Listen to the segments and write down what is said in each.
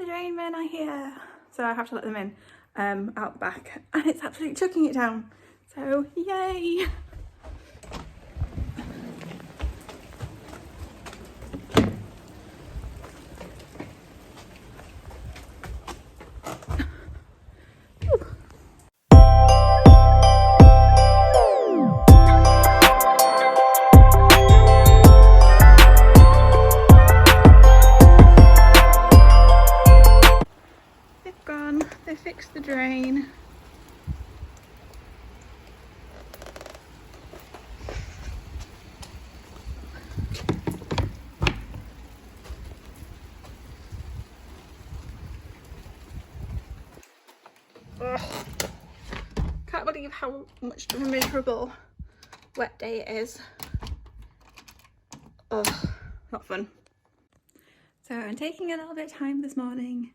The drain men are here. So I have to let them in out the back, and it's absolutely chucking it down. So yay! They've gone, they fixed the drain. Ugh. Can't believe how much of a miserable wet day it is. Ugh, not fun. So I'm taking a little bit of time this morning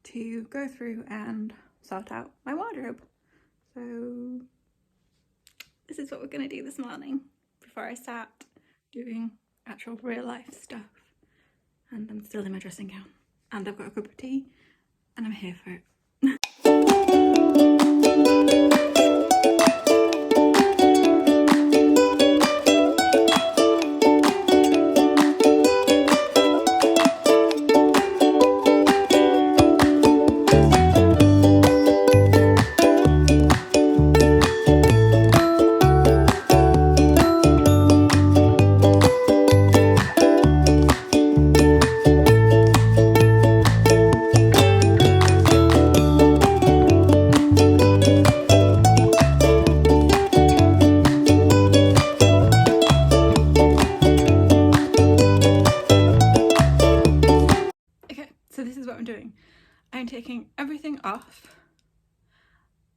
to go through and sort out my wardrobe. So this is what we're going to do this morning before I start doing actual real life stuff. And I'm still in my dressing gown, and I've got a cup of tea, and I'm here for it. So this is what I'm doing. I'm taking everything off.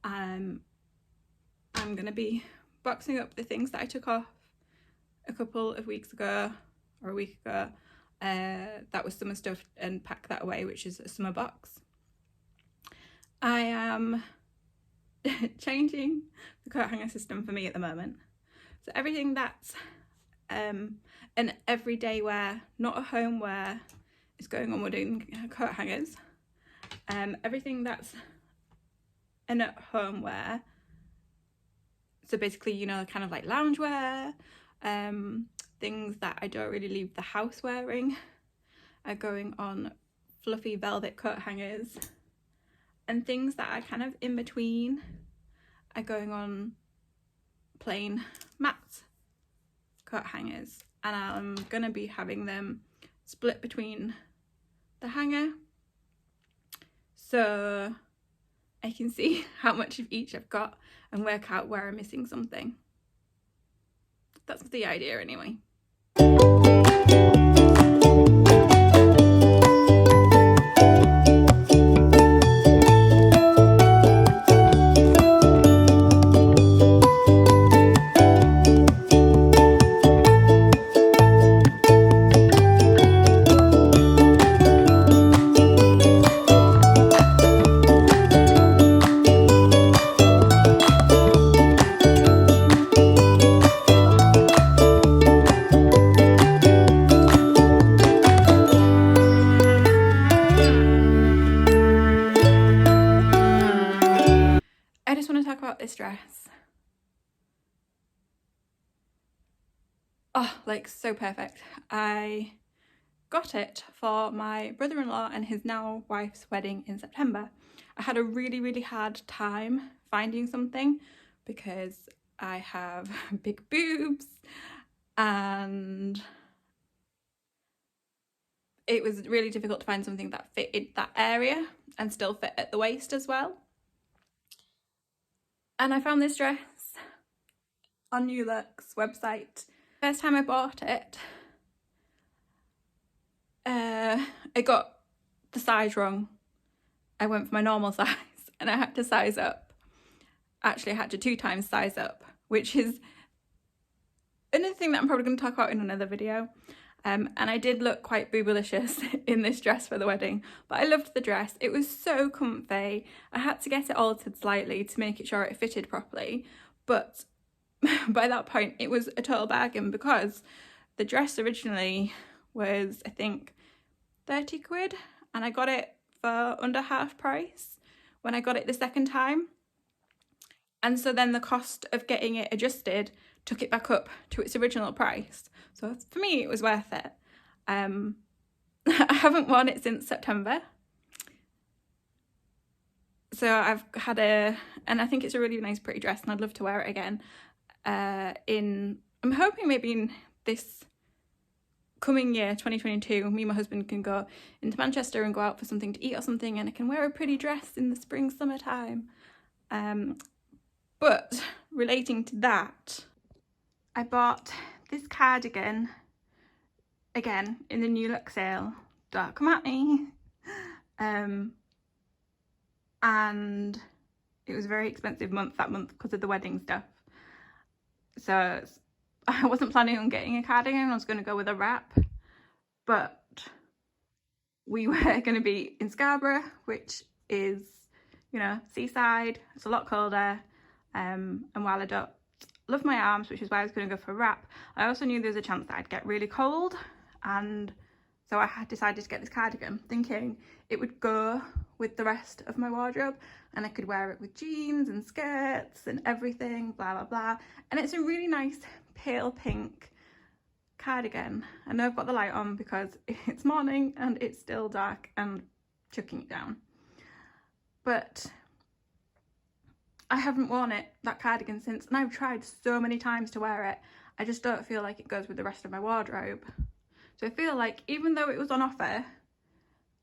I'm gonna be boxing up the things that I took off a couple of weeks ago, or a week ago. That was summer stuff, and pack that away, which is a summer box. I am changing the coat hanger system for me at the moment. So everything that's an everyday wear, not a home wear, is going on. We're doing coat hangers. Everything that's an at home wear, so basically, you know, kind of like lounge wear, things that I don't really leave the house wearing, are going on fluffy velvet coat hangers, and things that are kind of in between are going on plain matte coat hangers. And I'm gonna be having them split between the hanger, so I can see how much of each I've got and work out where I'm missing something. That's the idea anyway. I just want to talk about this dress. Oh, like so perfect. I got it for my brother-in-law and his now wife's wedding in September. I had a really hard time finding something because I have big boobs, and it was really difficult to find something that fit in that area and still fit at the waist as well. And I found this dress on New Look's website. First time I bought it, I got the size wrong. I went for my normal size and I had to size up. Actually, I had to 2 times size up, which is another thing that I'm probably going to talk about in another video. And I did look quite boobylicious in this dress for the wedding, but I loved the dress. It was so comfy. I had to get it altered slightly to make it sure it fitted properly, but by that point it was a total bargain, because the dress originally was, I think, 30 quid, and I got it for under half price when I got it the second time. And so then the cost of getting it adjusted took it back up to its original price. So for me, it was worth it. I haven't worn it since September. So I've had and I think it's a really nice, pretty dress, and I'd love to wear it again. I'm hoping maybe in this coming year, 2022, me and my husband can go into Manchester and go out for something to eat or something, and I can wear a pretty dress in the spring, summertime. But relating to that, I bought this cardigan, again, in the New Look sale. Don't come at me. And it was a very expensive month that month because of the wedding stuff. So I wasn't planning on getting a cardigan. I was going to go with a wrap. But we were going to be in Scarborough, which is, you know, seaside. It's a lot colder. And while I don't love my arms, which is why I was going to go for a wrap, I also knew there was a chance that I'd get really cold. And so I had decided to get this cardigan, thinking it would go with the rest of my wardrobe and I could wear it with jeans and skirts and everything, blah, blah, blah. And it's a really nice pale pink cardigan. I know I've got the light on because it's morning and it's still dark and chucking it down. But I haven't worn that cardigan since, and I've tried so many times to wear it. I just don't feel like it goes with the rest of my wardrobe. So I feel like even though it was on offer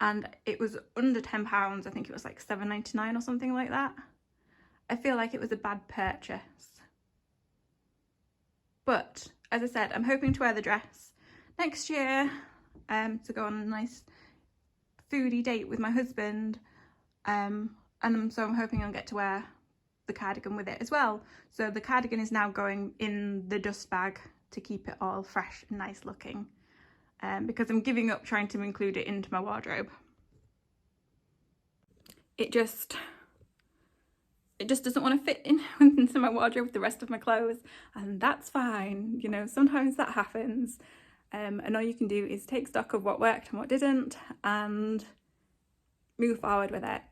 and it was under £10, I think it was like £7.99 or something like that, I feel like it was a bad purchase. But as I said, I'm hoping to wear the dress next year to go on a nice foodie date with my husband. So I'm hoping I'll get to wear the cardigan with it as well. So the cardigan is now going in the dust bag to keep it all fresh and nice looking. Because I'm giving up trying to include it into my wardrobe. It just doesn't want to fit into my wardrobe with the rest of my clothes, and that's fine. You know, sometimes that happens, and all you can do is take stock of what worked and what didn't and move forward with it.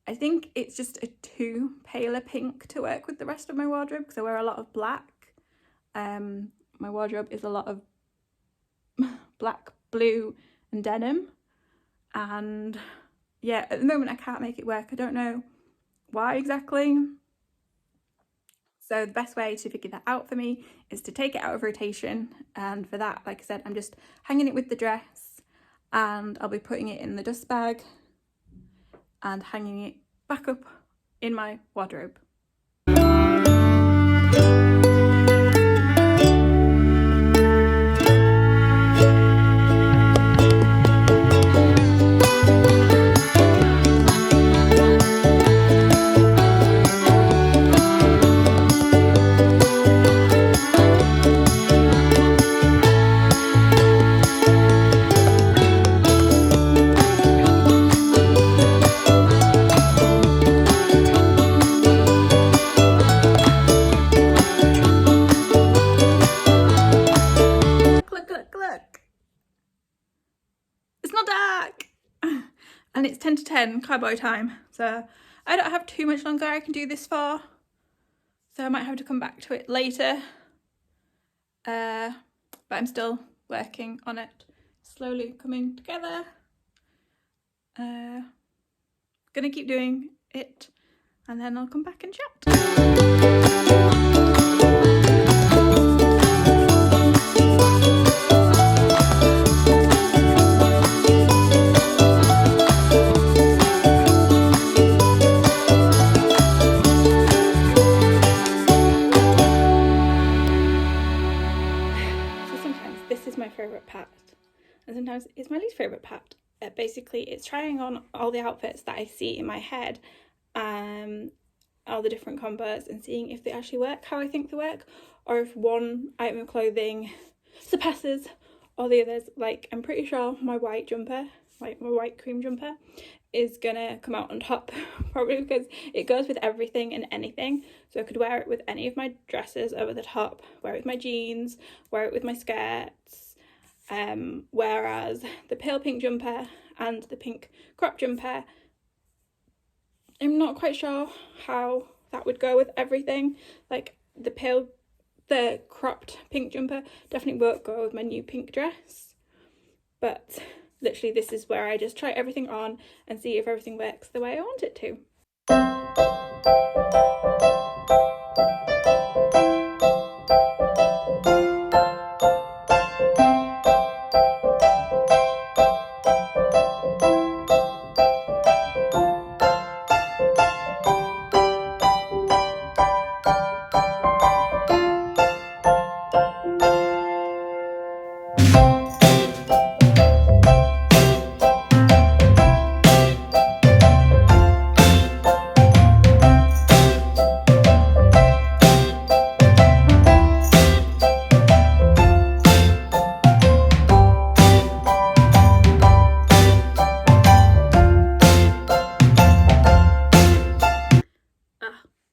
I think it's just a too pale a pink to work with the rest of my wardrobe because I wear a lot of black. My wardrobe is a lot of black, blue and denim, and yeah, at the moment I can't make it work. I don't know why exactly. So the best way to figure that out for me is to take it out of rotation, and for that, like I said, I'm just hanging it with the dress, and I'll be putting it in the dust bag and hanging it back up in my wardrobe. And it's 10 to 10 cowboy time, so I don't have too much longer I can do this for, so I might have to come back to it later, but I'm still working on it, slowly coming together. Gonna keep doing it and then I'll come back and chat. And sometimes it's my least favourite part. Basically, it's trying on all the outfits that I see in my head, all the different combos, and seeing if they actually work how I think they work, or if one item of clothing surpasses all the others. Like, I'm pretty sure my white jumper, like my white cream jumper, is gonna come out on top, probably because it goes with everything and anything. So I could wear it with any of my dresses over the top, wear it with my jeans, wear it with my skirts. Whereas the pale pink jumper, and the pink crop jumper. I'm not quite sure how that would go with everything. Like the cropped pink jumper definitely won't go with my new pink dress, but literally this is where I just try everything on and see if everything works the way I want it to.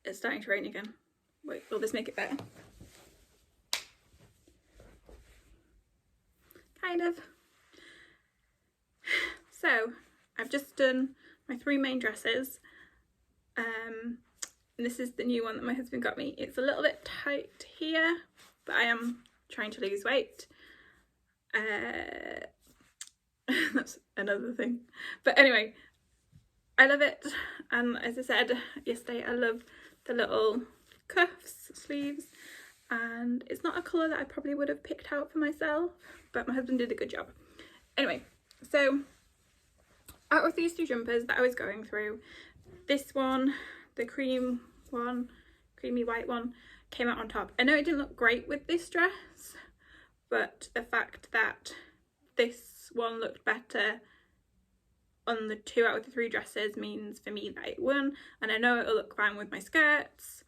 It's starting to rain again. Wait, will this make it better? Kind of. So I've just done my 3 main dresses. And this is the new one that my husband got me. It's a little bit tight here, but I am trying to lose weight. That's another thing. But anyway, I love it. And as I said yesterday, I love the little cuffs, sleeves, and it's not a colour that I probably would have picked out for myself, but my husband did a good job. Anyway, so out of these 2 jumpers that I was going through, this one, the creamy white one, came out on top. I know it didn't look great with this dress, but the fact that this one looked better on the 2 out of the 3 dresses means for me that it won, and I know it'll look fine with my skirts.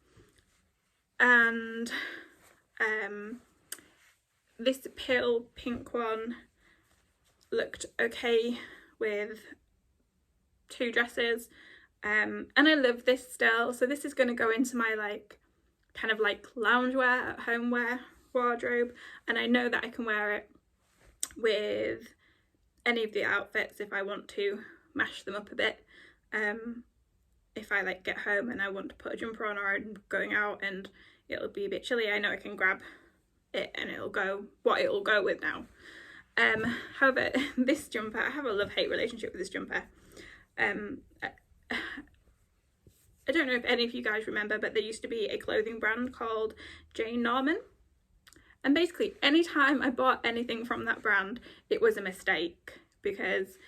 And this pale pink one looked okay with 2 dresses, and I love this still. So this is going to go into my kind of loungewear at home wear wardrobe, and I know that I can wear it with any of the outfits if I want to mash them up a bit. If I get home and I want to put a jumper on, or I'm going out and it'll be a bit chilly, I know I can grab it and it'll go what it'll go with now. However, this jumper, I have a love-hate relationship with this jumper. I don't know if any of you guys remember, but there used to be a clothing brand called Jane Norman, and basically anytime I bought anything from that brand, it was a mistake, because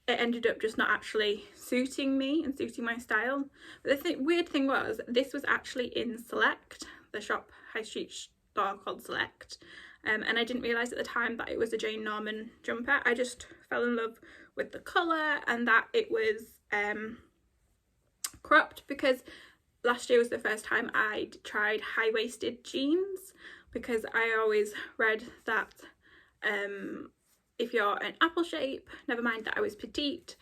it ended up just not actually suiting me and suiting my style. But the weird thing was, this was actually in Select, the high street store called Select, and I didn't realise at the time that it was a Jane Norman jumper. I just fell in love with the colour and that it was cropped, because last year was the first time I'd tried high-waisted jeans, because I always read that if you're an apple shape, never mind that I was petite,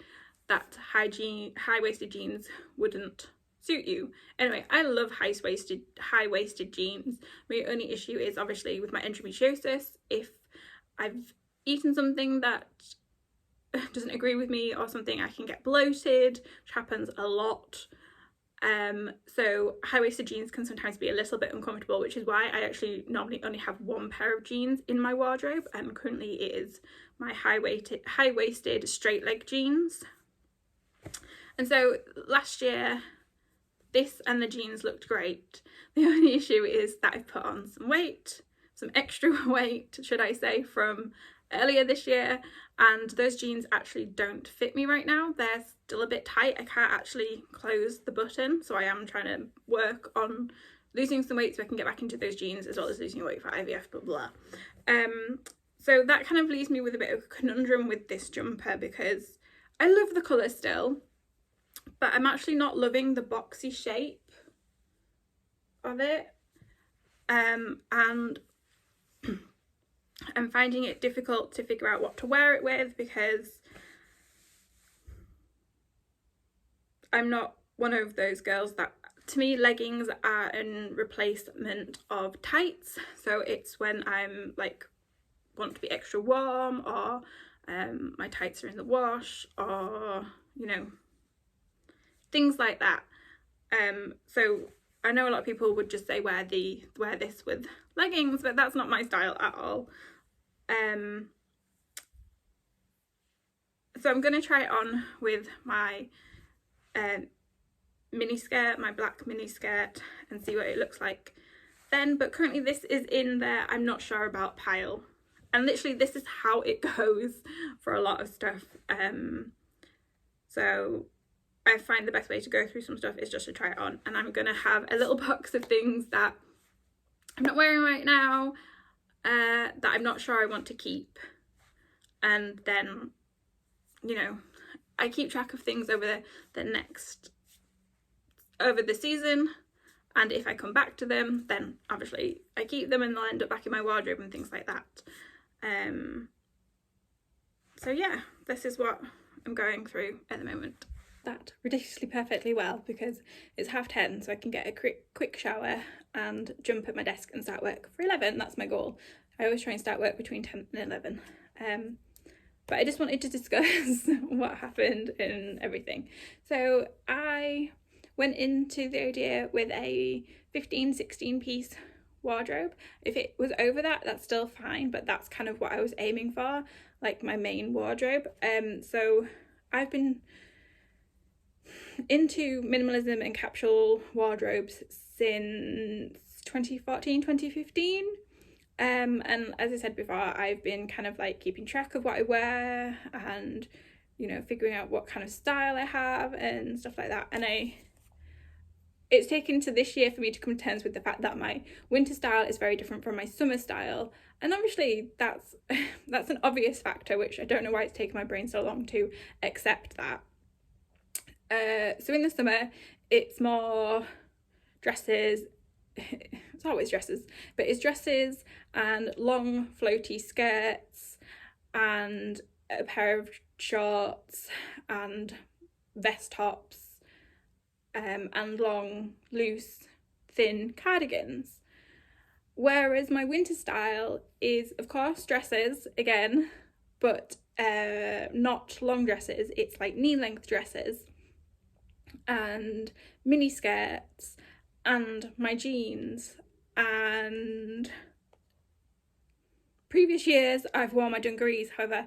that high-waisted jeans wouldn't suit you. Anyway, I love high-waisted jeans. My only issue is obviously with my endometriosis. If I've eaten something that doesn't agree with me or something, I can get bloated, which happens a lot. So high-waisted jeans can sometimes be a little bit uncomfortable, which is why I actually normally only have 1 pair of jeans in my wardrobe, and currently it is my high-waisted straight leg jeans. And so last year this and the jeans looked great. The only issue is that I've put on some weight, some extra weight should I say, from earlier this year, and those jeans actually don't fit me right now. They're still a bit tight. I can't actually close the button, so I am trying to work on losing some weight so I can get back into those jeans, as well as losing weight for IVF, blah blah. So that kind of leaves me with a bit of a conundrum with this jumper, because I love the colour still, but I'm actually not loving the boxy shape of it, and I'm finding it difficult to figure out what to wear it with, because I'm not one of those girls that, to me, leggings are a replacement of tights. So it's when I'm want to be extra warm, or my tights are in the wash, or, you know, things like that. So I know a lot of people would just say wear this with leggings, but that's not my style at all. So I'm going to try it on with my mini skirt, my black mini skirt, and see what it looks like then. But currently this is in there I'm not sure about pile, and literally this is how it goes for a lot of stuff. So I find the best way to go through some stuff is just to try it on, and I'm gonna have a little box of things that I'm not wearing right now, that I'm not sure I want to keep, and then, you know, I keep track of things over the season, and if I come back to them, then obviously I keep them and they'll end up back in my wardrobe and things like that. So yeah, this is what I'm going through at the moment. That ridiculously perfectly well, because it's 10:30, so I can get a quick shower and jump at my desk and start work for 11. That's my goal. I always try and start work between 10 and 11. But I just wanted to discuss what happened and everything. So I went into the idea with a 15-16 piece wardrobe. If it was over that, that's still fine, but that's kind of what I was aiming for, like my main wardrobe. So I've been into minimalism and capsule wardrobes since 2014, 2015. And as I said before, I've been kind of like keeping track of what I wear and, you know, figuring out what kind of style I have and stuff like that. And it's taken to this year for me to come to terms with the fact that my winter style is very different from my summer style. And obviously that's an obvious factor, which I don't know why it's taken my brain so long to accept that. So in the summer, it's more dresses. It's always dresses, but it's dresses and long floaty skirts and a pair of shorts and vest tops, and long, loose, thin cardigans. Whereas my winter style is, of course, dresses again, but not long dresses. It's like knee-length dresses and mini skirts and my jeans. And previous years I've worn my dungarees, however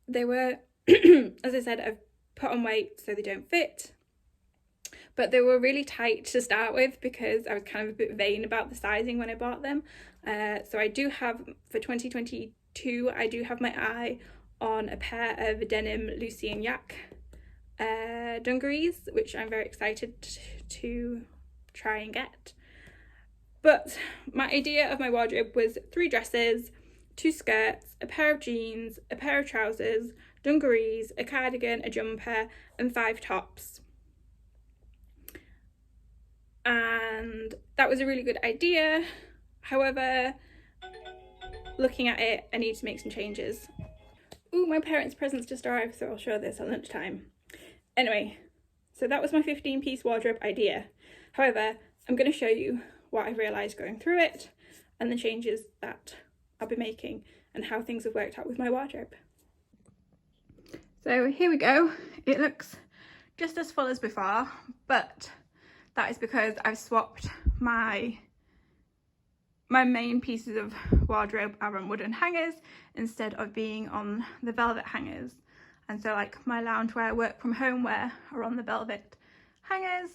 they were as I said, I've put on weight so they don't fit, but they were really tight to start with because I was kind of a bit vain about the sizing when I bought them. So I do have, for 2022, I do have my eye on a pair of denim Lucy and Yak dungarees, which I'm very excited to try and get. But my idea of my wardrobe was 3 dresses, 2 skirts, a pair of jeans, a pair of trousers, dungarees, a cardigan, a jumper, and 5 tops. And that was a really good idea. However, looking at it, I need to make some changes. Ooh, my parents' presents just arrived, so I'll show this at lunchtime. Anyway, so that was my 15-piece wardrobe idea. However, I'm going to show you what I realised going through it and the changes that I'll be making and how things have worked out with my wardrobe. So here we go. It looks just as full as before, but that is because I've swapped my main pieces of wardrobe are on wooden hangers instead of being on the velvet hangers. And so like my loungewear, work from home wear are on the velvet hangers.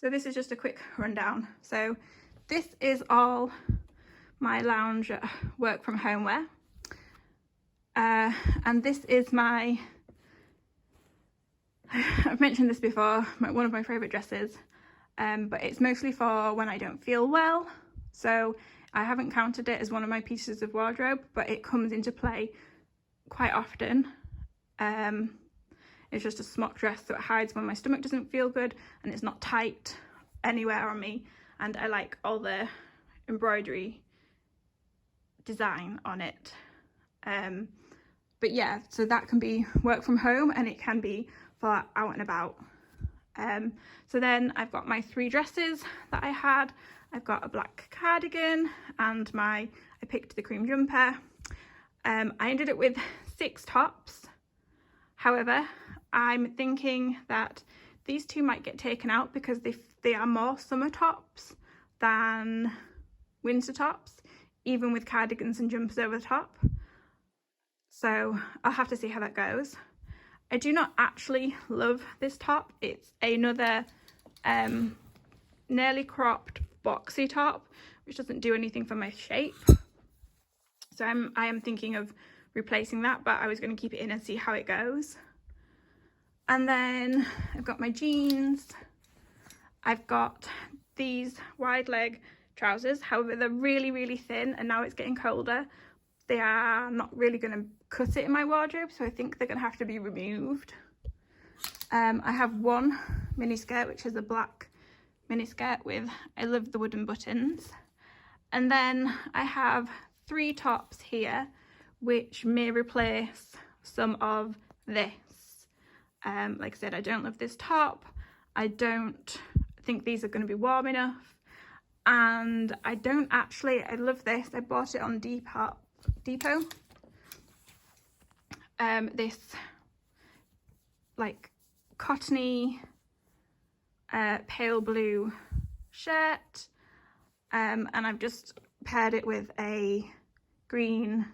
So this is just a quick rundown. So this is all my lounge work from home wear. And this is my, I've mentioned this before, one of my favourite dresses, but it's mostly for when I don't feel well. So I haven't counted it as one of my pieces of wardrobe, but it comes into play quite often. It's just a smock dress that hides when my stomach doesn't feel good, and it's not tight anywhere on me, and I like all the embroidery design on it. But yeah, so that can be work from home and it can be for out and about. So then I've got my 3 dresses that I had. I've got a black cardigan and I picked the cream jumper. I ended up with 6 tops. However, I'm thinking that these 2 might get taken out because they are more summer tops than winter tops, even with cardigans and jumpers over the top. So I'll have to see how that goes. I do not actually love this top. It's another nearly cropped boxy top, which doesn't do anything for my shape. So I am thinking of replacing that, but I was going to keep it in and see how it goes. And then I've got my jeans. I've got these wide leg trousers. However, they're really, really thin, and now it's getting colder. They are not really going to cut it in my wardrobe, so I think they're going to have to be removed. I have one mini skirt, which is a black mini skirt with, I love the wooden buttons. And then I have 3 tops here, which may replace some of this. Like I said, I don't love this top. I don't think these are going to be warm enough. And I love this. I bought it on Depot. This like cottony pale blue shirt. And I've just paired it with a green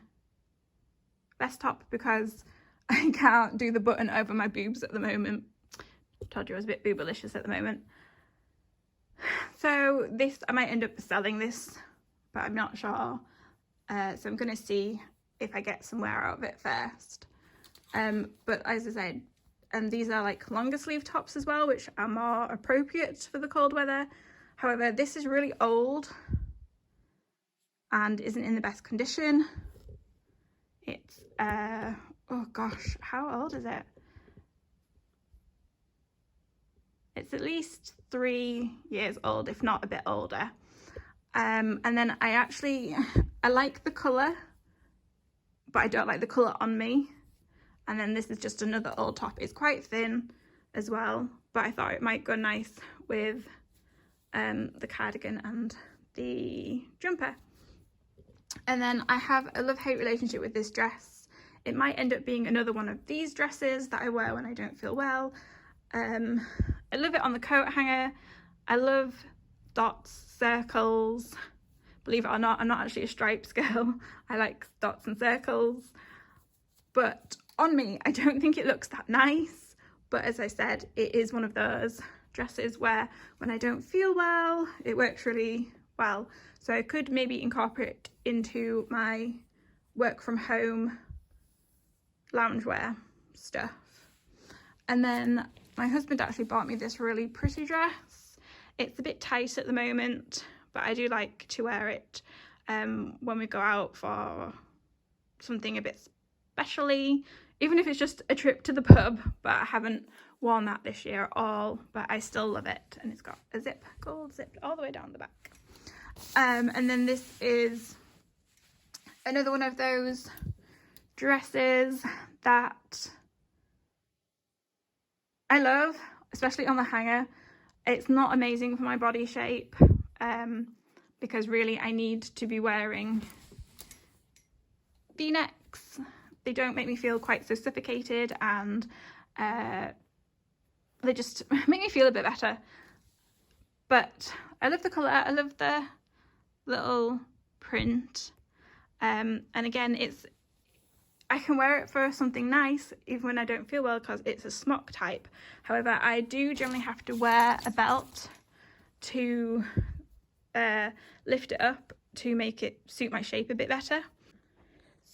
vest top because I can't do the button over my boobs at the moment. Told you I was a bit boobalicious at the moment. So this, I might end up selling this, but I'm not sure. So I'm going to see if I get some wear out of it first. But as I said, these are like longer sleeve tops as well, which are more appropriate for the cold weather. However, this is really old and isn't in the best condition. It's, oh gosh, how old is it? It's at least 3 years old, if not a bit older. And then I like the colour, but I don't like the colour on me. And then this is just another old top. It's quite thin as well, but I thought it might go nice with the cardigan and the jumper. And then I have a love-hate relationship with this dress. It might end up being another one of these dresses that I wear when I don't feel well. I love it on the coat hanger. I love dots, circles. Believe it or not, I'm not actually a stripes girl. I like dots and circles. But on me, I don't think it looks that nice. But as I said, it is one of those dresses where when I don't feel well, it works really well. So I could maybe incorporate into my work from home loungewear stuff. And then my husband actually bought me this really pretty dress. It's a bit tight at the moment, but I do like to wear it when we go out for something a bit specially, even if it's just a trip to the pub. But I haven't worn that this year at all, but I still love it. And it's got a zip, gold zip all the way down the back. And then this is another one of those dresses that I love, especially on the hanger. It's not amazing for my body shape because really I need to be wearing V-necks. They don't make me feel quite so suffocated, and they just make me feel a bit better. But I love the colour, I love the little print, and again, I can wear it for something nice even when I don't feel well because it's a smock type. However, I do generally have to wear a belt to lift it up to make it suit my shape a bit better.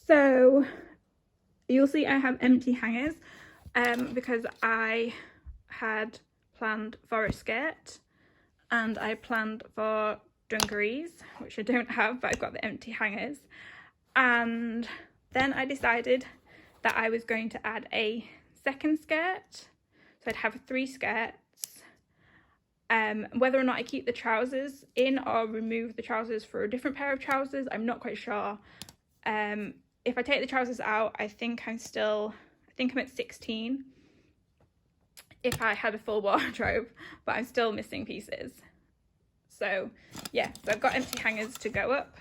So you'll see I have empty hangers because I had planned for a skirt and I planned for dungarees, which I don't have, but I've got the empty hangers. And then I decided that I was going to add a second skirt. So I'd have 3 skirts. Whether or not I keep the trousers in or remove the trousers for a different pair of trousers, I'm not quite sure. If I take the trousers out, I think I'm at 16 if I had a full wardrobe, but I'm still missing pieces. So yeah, so I've got empty hangers to go up.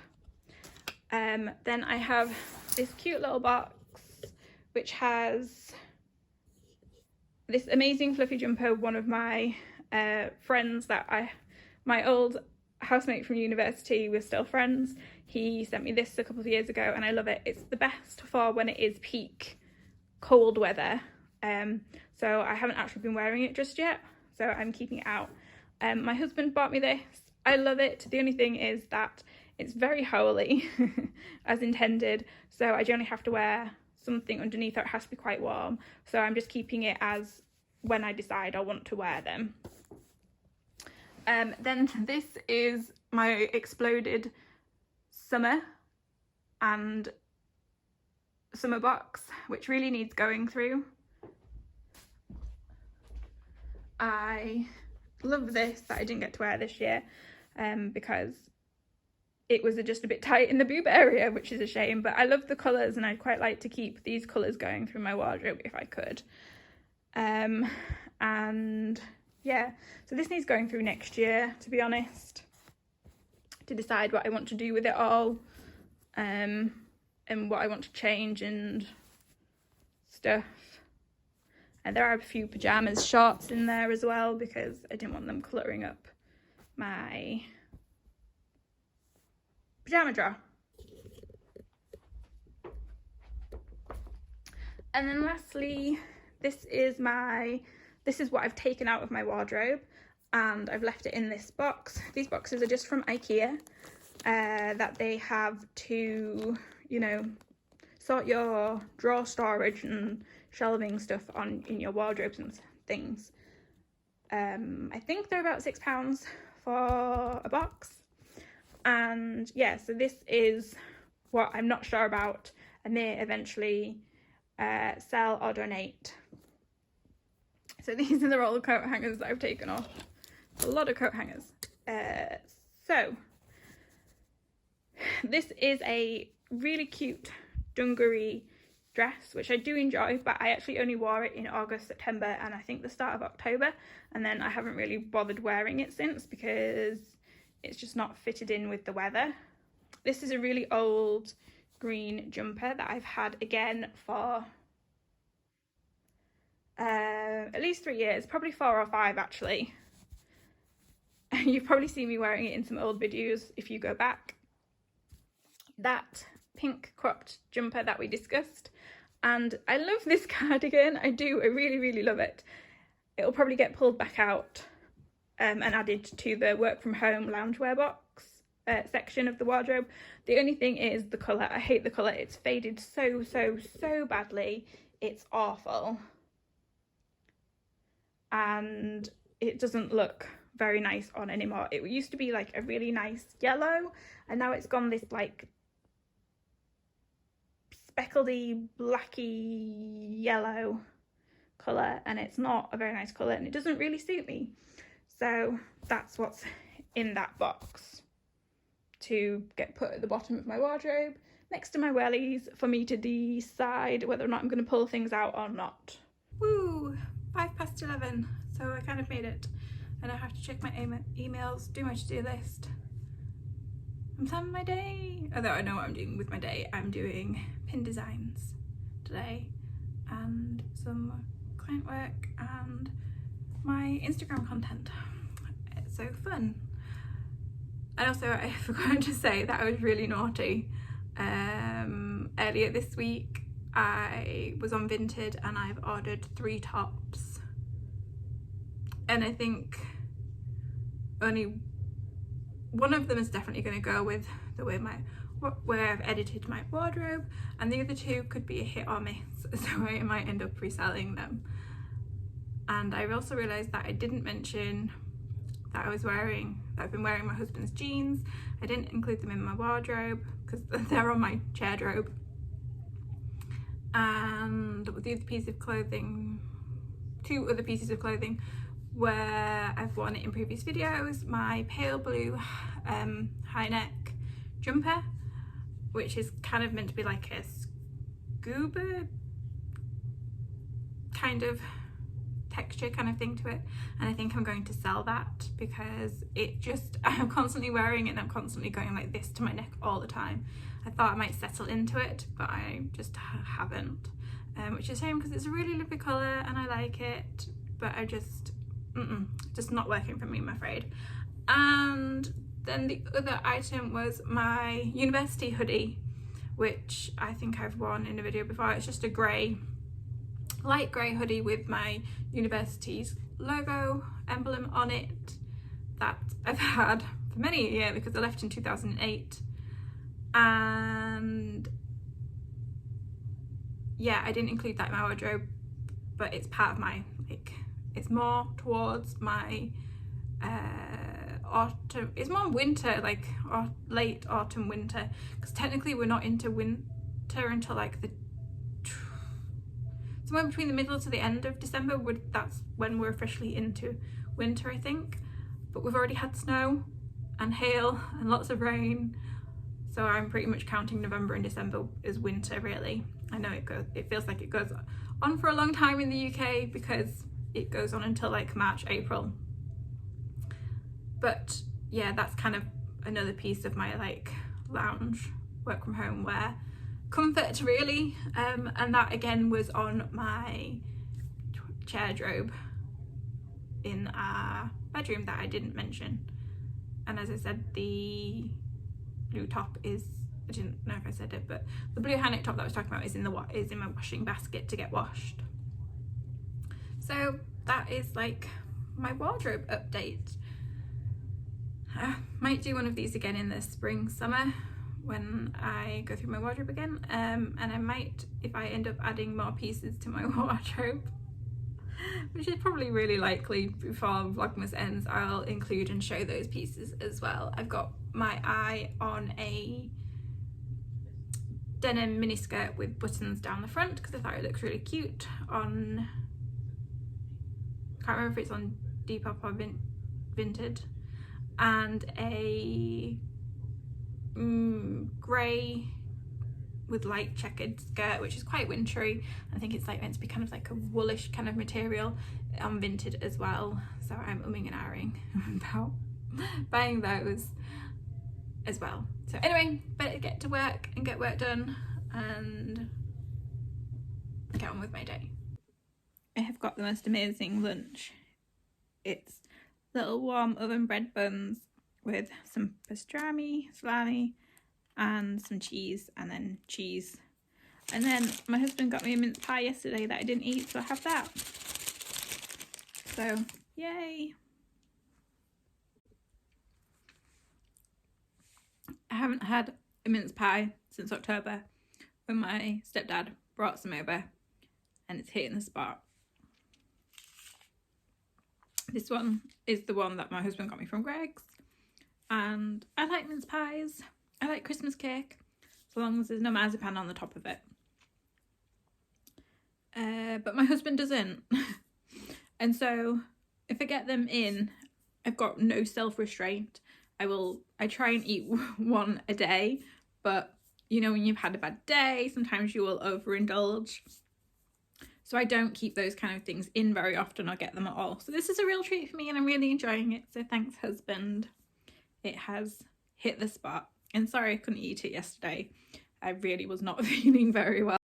Then I have this cute little box which has this amazing fluffy jumper. One of my friends my old housemate from university, we're still friends, he sent me this a couple of years ago and I love it. It's the best for when it is peak cold weather. So I haven't actually been wearing it just yet, so I'm keeping it out. My husband bought me this. I love it. The only thing is that it's very howly as intended, so I generally have to wear something underneath, or it has to be quite warm, so I'm just keeping it as when I decide I want to wear them. Then this is my exploded summer box, which really needs going through. I love this that I didn't get to wear this year because it was just a bit tight in the boob area, which is a shame, but I love the colours and I'd quite like to keep these colours going through my wardrobe if I could. And yeah, so this needs going through next year, to be honest, to decide what I want to do with it all, and what I want to change and stuff. And there are a few pyjamas shorts in there as well because I didn't want them cluttering up my pyjama drawer. And then lastly, this is what I've taken out of my wardrobe and I've left it in this box. These boxes are just from IKEA, that they have to, you know, sort your drawer storage and shelving stuff in your wardrobes and things. I think they're about £6 for a box. And yeah, so this is what I'm not sure about. I may eventually sell or donate. So these are the roll of coat hangers that I've taken off. A lot of coat hangers. So this is a really cute dungaree dress, which I do enjoy, but I actually only wore it in August, September, and I think the start of October, and then I haven't really bothered wearing it since because it's just not fitted in with the weather. This is a really old green jumper that I've had again for at least 3 years, probably 4 or 5 actually. You've probably seen me wearing it in some old videos if you go back. That pink cropped jumper that we discussed, and I love this cardigan. I do, I really love it. It'll probably get pulled back out and added to the work from home loungewear box section of the wardrobe. The only thing is the colour. I hate the colour. It's faded so badly. It's awful. And it doesn't look very nice on anymore. It used to be like a really nice yellow, and now it's gone this like speckledy blacky yellow colour, and it's not a very nice colour and it doesn't really suit me. So that's what's in that box to get put at the bottom of my wardrobe next to my wellies for me to decide whether or not I'm going to pull things out or not. Woo! 11:05, so I kind of made it, and I have to check my emails, do my to-do list. I'm starting my day, although I know what I'm doing with my day. I'm doing pin designs today and some client work and my Instagram content. It's so fun. And also I forgot to say that I was really naughty. Earlier this week I was on Vinted and I've ordered 3 tops, and I think only one of them is definitely going to go with the way where I've edited my wardrobe, and the other 2 could be a hit or miss, so I might end up reselling them. And I also realised that I didn't mention that I've been wearing my husband's jeans. I didn't include them in my wardrobe because they're on my wardrobe. And the other piece of clothing, 2 other pieces of clothing where I've worn it in previous videos, my pale blue high neck jumper, which is kind of meant to be like a scuba kind of texture kind of thing to it, and I think I'm going to sell that because I'm constantly wearing it and I'm constantly going like this to my neck all the time. I thought I might settle into it, but I just haven't. which is a shame because it's a really lovely colour and I like it, but I just not working for me, I'm afraid. And then the other item was my university hoodie, which I think I've worn in a video before. It's just a grey, light grey hoodie with my university's logo emblem on it that I've had for many a year because I left in 2008. And yeah, I didn't include that in my wardrobe, but it's part of my, like, it's more towards my autumn, it's more winter, like, or late autumn winter, because technically we're not into winter until like the somewhere between the middle to the end of December. That's when we're officially into winter, I think, but we've already had snow and hail and lots of rain, so I'm pretty much counting November and December as winter, really. I know it feels like it goes on for a long time in the UK because it goes on until like March, April. But yeah, that's kind of another piece of my like lounge work from home wear comfort, really. And that again was on my chair robe in our bedroom that I didn't mention. And as I said, the blue top is, I didn't know if I said it, but the blue high neck top that I was talking about is in my washing basket to get washed. So that is like my wardrobe update. I might do one of these again in the spring, summer when I go through my wardrobe again, and I might, if I end up adding more pieces to my wardrobe, which is probably really likely before Vlogmas ends, I'll include and show those pieces as well. I've got my eye on a denim miniskirt with buttons down the front because I thought it looks really cute on, I can't remember if it's on Depop or Vinted, and a grey with light checkered skirt, which is quite wintry. I think it's like meant to be kind of like a woolish kind of material on Vinted as well, so I'm umming and ahhing about buying those as well. So anyway, better get to work and get work done and get on with my day. I have got the most amazing lunch. It's little warm oven bread buns with some pastrami, salami, and some cheese, and then cheese. And then my husband got me a mince pie yesterday that I didn't eat, so I have that. So, yay! I haven't had a mince pie since October when my stepdad brought some over, and it's hitting the spot. This one is the one that my husband got me from Greg's, and I like mince pies. I like Christmas cake, so long as there's no marzipan on the top of it. But my husband doesn't. And so if I get them in, I've got no self-restraint. I try and eat one a day, but you know, when you've had a bad day, sometimes you will overindulge. So I don't keep those kind of things in very often or get them at all. So this is a real treat for me and I'm really enjoying it. So thanks, husband. It has hit the spot. And sorry I couldn't eat it yesterday. I really was not feeling very well.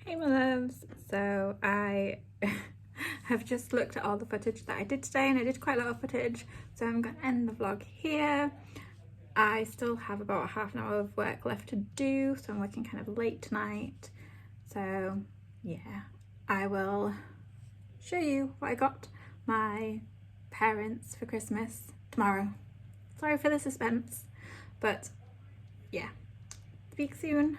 Hey my loves. So I have just looked at all the footage that I did today, and I did quite a lot of footage. So I'm going to end the vlog here. I still have about half an hour of work left to do, so I'm working kind of late tonight. So yeah, I will show you what I got my parents for Christmas tomorrow. Sorry for the suspense, but yeah, speak soon.